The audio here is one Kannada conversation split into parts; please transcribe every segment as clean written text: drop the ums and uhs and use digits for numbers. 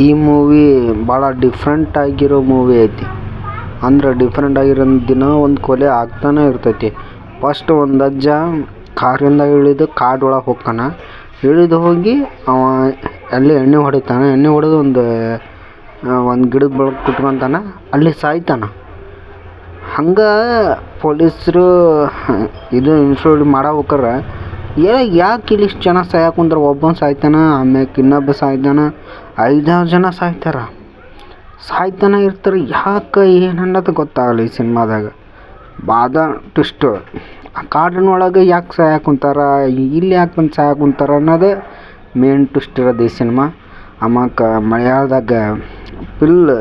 ಈ ಮೂವಿ ಭಾಳ ಡಿಫ್ರೆಂಟ್ ಆಗಿರೋ ಮೂವಿ ಐತಿ. ಅಂದ್ರೆ ಡಿಫ್ರೆಂಟ್ ಆಗಿರೋ ದಿನ ಒಂದು ಕೊಲೆ ಆಗ್ತಾನೆ ಇರ್ತೈತಿ. ಫಸ್ಟ್ ಒಂದು ಅಜ್ಜ ಕಾರಿಂದ ಇಳಿದು ಕಾಡೊಳಗೆ ಹೋಗ್ತಾನೆ. ಇಳಿದು ಹೋಗಿ ಅವ ಅಲ್ಲಿ ಎಣ್ಣೆ ಹೊಡಿತಾನೆ. ಎಣ್ಣೆ ಹೊಡೆದು ಒಂದು ಗಿಡದ ಬೆಳಕು ಕುಟ್ಕೊತಾನೆ, ಅಲ್ಲಿ ಸಾಯ್ತಾನೆ. ಹಂಗೆ ಪೊಲೀಸರು ಇದು ಇನ್ಶೂರ್ಡ್ ಮಾಡಬೇಕಾರೆ ಯಾಕೆ ಇಲ್ಲಿ ಇಷ್ಟು ಜನ ಸಾಯಕುಂದ್ರೆ ಒಬ್ಬನ ಸಾಯ್ತಾನೆ, ಆಮ್ಯಾಕೆ ಇನ್ನೊಬ್ಬ ಸಾಯ್ತಾನೆ, 5-6 ಜನ ಸಾಯ್ತಾನೆ ಇರ್ತಾರೆ. ಯಾಕೆ ಏನು ಅನ್ನೋದು ಗೊತ್ತಾಗಲ್ಲ ಈ ಸಿನಿಮಾದಾಗ. ಬಾದ ಟ್ವಿಸ್ಟು. ಆ ಕಾಡಿನೊಳಗೆ ಯಾಕೆ ಸಾಯಕುಂತಾರ, ಇಲ್ಲಿ ಯಾಕೆ ಬಂದು ಸಾಯಕುಂತಾರ ಅನ್ನೋದೇ ಮೇನ್ ಟ್ವಿಸ್ಟ್ ಇರೋದು ಈ ಸಿನಿಮಾ. ಆಮ್ಯಾಕ ಮಲಯಾಳದಾಗ ಫುಲ್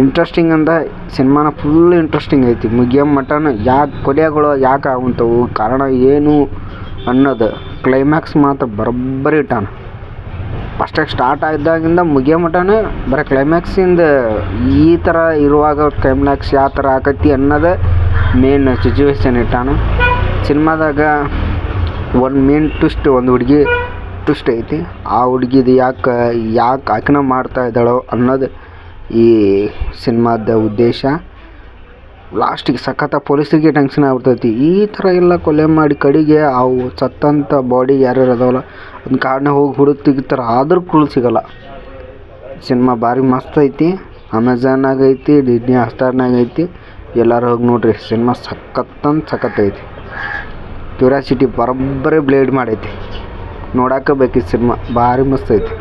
ಇಂಟ್ರೆಸ್ಟಿಂಗ್ ಅಂದ ಸಿನಿಮಾನ ಫುಲ್ ಇಂಟ್ರೆಸ್ಟಿಂಗ್ ಐತಿ. ಮುಗಿಯೋ ಮಟನ ಯಾಕೆ ಕೊಲೆಗಳು ಯಾಕೆ ಆಗುಂತವು, ಕಾರಣ ಏನು ಅನ್ನೋದು ಕ್ಲೈಮ್ಯಾಕ್ಸ್ ಮಾತ್ರ ಬರೋಬ್ಬರಿ ಇಟ್ಟಾನ. ಫಸ್ಟಾಗಿ ಸ್ಟಾರ್ಟ್ ಆಗಿದ್ದಾಗಿಂದ ಮುಗಿಯೋ ಮಟನೇ ಬರೀ ಕ್ಲೈಮ್ಯಾಕ್ಸಿಂದ ಈ ಥರ ಇರುವಾಗ ಕ್ಲೈಮ್ಯಾಕ್ಸ್ ಯಾವ ಥರ ಆಕೈತಿ ಅನ್ನೋದೇ ಮೇನ್ ಸಿಚುವೇಶನ್ ಇಟ್ಟಾನ. ಸಿನಿಮಾದಾಗ ಒಂದು ಮೇನ್ ಟ್ವಿಸ್ಟ್, ಒಂದು ಹುಡುಗಿ ಟ್ವಿಸ್ಟ್ ಐತಿ. ಆ ಹುಡುಗಿದು ಯಾಕೆ ಆಕೆನ ಮಾಡ್ತಾ ಇದ್ದಾಳೋ ಅನ್ನೋದು ಈ ಸಿನಿಮಾದ ಉದ್ದೇಶ. ಲಾಸ್ಟಿಗೆ ಸಖತ್ತ ಪೊಲೀಸರಿಗೆ ಟೆನ್ಷನ್ ಆಗ್ಬಿಡ್ತೈತಿ. ಈ ಥರ ಎಲ್ಲ ಕೊಲೆ ಮಾಡಿ ಕಡೆಗೆ ಅವು ಸತ್ತಂಥ ಬಾಡಿ ಯಾರ್ಯಾರು ಅದಾವಲ್ಲ ಒಂದು ಕಾಡನ್ನ ಹೋಗಿ ಹುಡುಕಿ ತೆಗಿತಾರೆ, ಆದರೂ ಕ್ಲೂ ಸಿಗೋಲ್ಲ. ಸಿನಿಮಾ ಭಾರಿ ಮಸ್ತ್ ಐತಿ. ಅಮೆಝಾನಾಗ ಐತಿ, ಡಿಸ್ನಿ ಹಾಟ್ಸ್ಟಾರ್ನಾಗ ಐತಿ. ಎಲ್ಲರೂ ಹೋಗಿ ನೋಡ್ರಿ. ಸಿನಿಮಾ ಸಖತ್ತೈತಿ. ಕ್ಯೂರಿಯಾಸಿಟಿ ಬರೋಬ್ಬರಿ ಬ್ಲೇಡ್ ಮಾಡೈತಿ. ನೋಡಕ್ಕೆ ಬೇಕಿತ್ತು ಸಿನಿಮಾ, ಭಾರಿ ಮಸ್ತ್ ಐತಿ.